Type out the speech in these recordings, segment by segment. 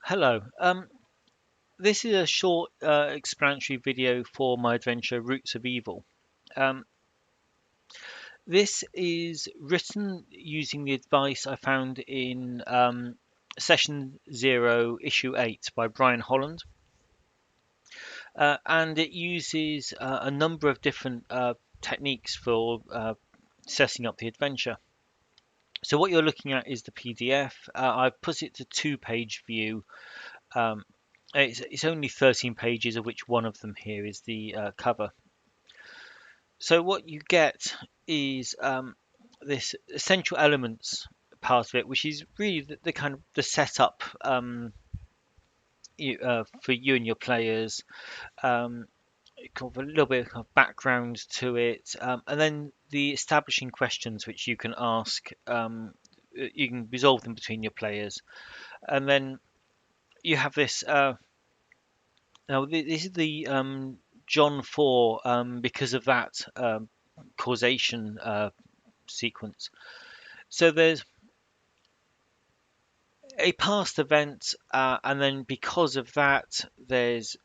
Hello. This is a short explanatory video for my adventure Roots of Evil. Um, this is written using the advice I found in Session 0, Issue 8 by Brian Holland. And it uses a number of different techniques for setting up the adventure. So what you're looking at is the PDF. I've put it to two-page view. Um, it's only 13 pages, of which one of them here is the cover. So what you get is this essential elements part of it, which is really the kind of the setup for you and your players. Kind of a little bit of background to it, and then the establishing questions which you can ask. You can resolve them between your players, and then you have this. Now this is the John 4 because of that causation sequence. So there's a past event, and then because of that, there's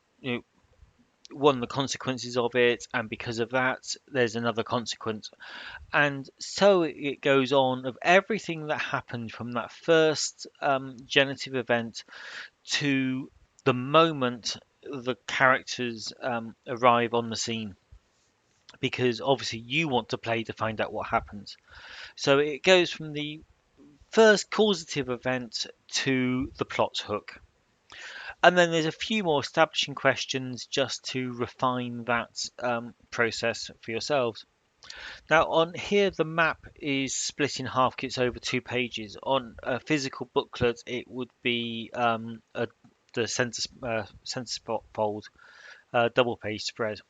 one the consequences of it, and because of that, there's another consequence, and so it goes on of everything that happened from that first genitive event to the moment the characters arrive on the scene. Because obviously you want to play to find out what happens. So it goes from the first causative event to the plot hook. And then there's a few more establishing questions just to refine that process for yourselves. Now, on here, the map is split in half. It's over 2 pages. On a physical booklet, it would be the center spot fold, double page spread.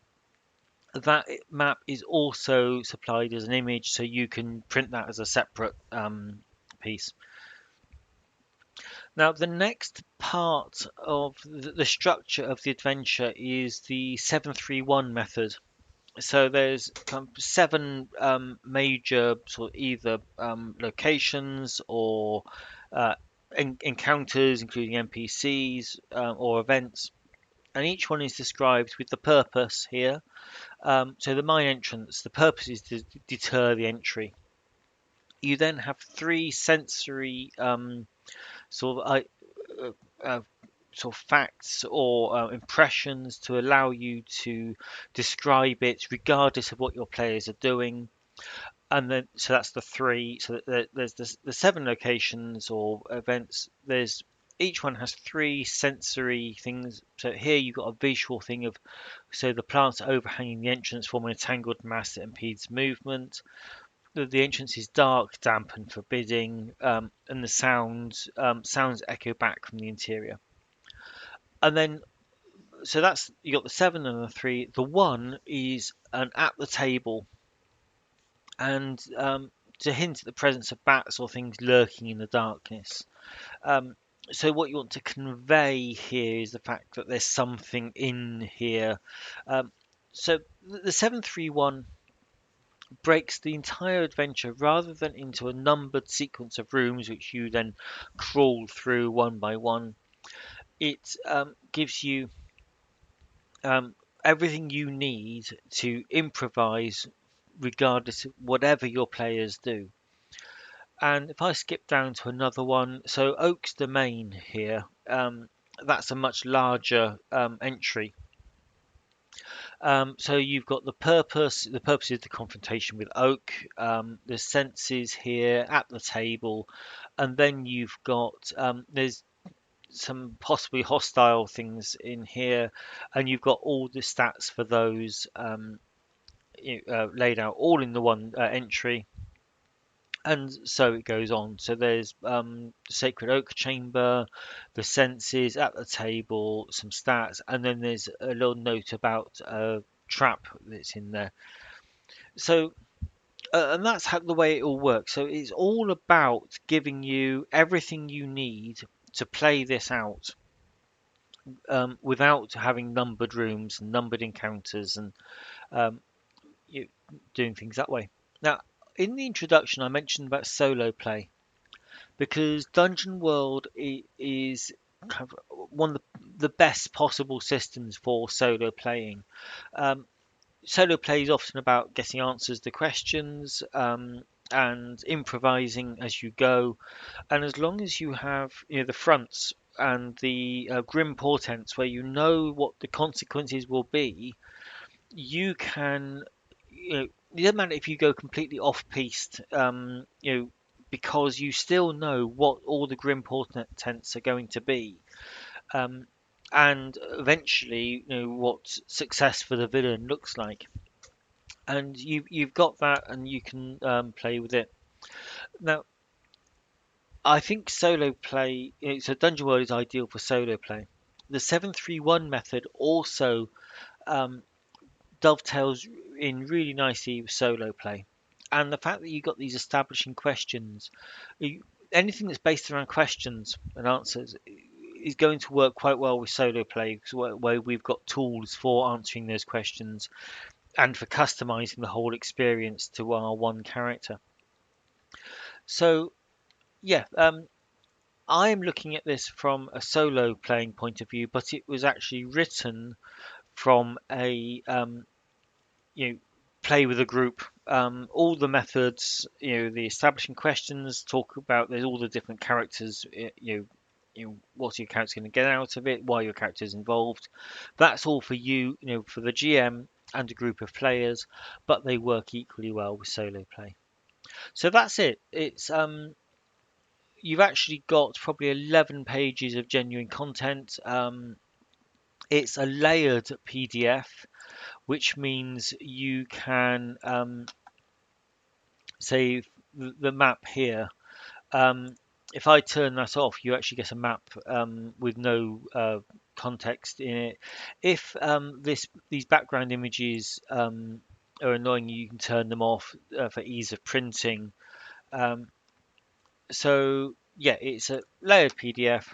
That map is also supplied as an image, so you can print that as a separate piece. Now, the next part of the structure of the adventure is the 731 method. So there's kind of seven major sort of either locations or encounters, including NPCs or events, and each one is described with the purpose here. So the mine entrance, the purpose is to deter the entry. You then have three sensory sort of uh, sort of facts or impressions to allow you to describe it regardless of what your players are doing. And then so that's the three. So there's the seven locations or events. There's each one has three sensory things. So here you've got a visual thing of, so the plants overhanging the entrance forming a tangled mass that impedes movement. The entrance is dark, damp, and forbidding, and the sounds echo back from the interior. And then, so that's you got the seven and the three. The one is an at the table, and to hint at the presence of bats or things lurking in the darkness. Um, so what you want to convey here is the fact that there's something in here. Um, so the 731 breaks the entire adventure rather than into a numbered sequence of rooms which you then crawl through one by one. It gives you everything you need to improvise regardless of whatever your players do. And if I skip down to another one, so Oak's Domain here, that's a much larger entry. So you've got the purpose. The purpose is the confrontation with Oak. The senses here at the table, and then you've got there's some possibly hostile things in here, and you've got all the stats for those laid out all in the one entry. And so it goes on. So there's the Sacred Oak Chamber, the senses at the table, some stats, and then there's a little note about a trap that's in there. So, and that's how the way it all works. So it's all about giving you everything you need to play this out without having numbered rooms and numbered encounters and um, you doing things that way. Now, in the introduction, I mentioned about solo play because Dungeon World is kind of one of the best possible systems for solo playing. Um, Solo play is often about getting answers to questions, and improvising as you go. And as long as you have, the fronts and the grim portents where you know what the consequences will be, you can, it doesn't matter if you go completely off piste, because you still know what all the grim portents are going to be. Um, and eventually, what success for the villain looks like, and you've got that, and you can play with it. Now, I think solo play, so Dungeon World is ideal for solo play. The 731 method also um, dovetails in really nicely with solo play. And the fact that you've got these establishing questions, you, anything that's based around questions and answers is going to work quite well with solo play, 'cause where we've got tools for answering those questions and for customizing the whole experience to our one character. So, yeah, I am looking at this from a solo playing point of view, but it was actually written from a play with a group. All the methods, the establishing questions talk about there's all the different characters. What's your character going to get out of it? Why your character is involved? That's all for you, for the GM and a group of players, but they work equally well with solo play. So that's it. It's you've actually got probably 11 pages of genuine content. It's a layered PDF, which means you can say the map here. Um, if I turn that off, you actually get a map with no context in it. If these background images are annoying, you can turn them off for ease of printing. Um, so yeah, it's a layered PDF.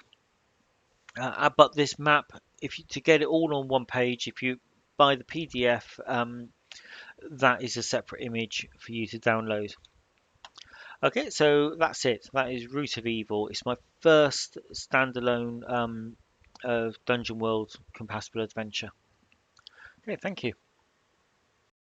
But this map, if you to get it all on one page, if you buy the PDF, that is a separate image for you to download. Okay, so that's it. That is Root of Evil. It's my first standalone Dungeon World compatible adventure. Okay, thank you.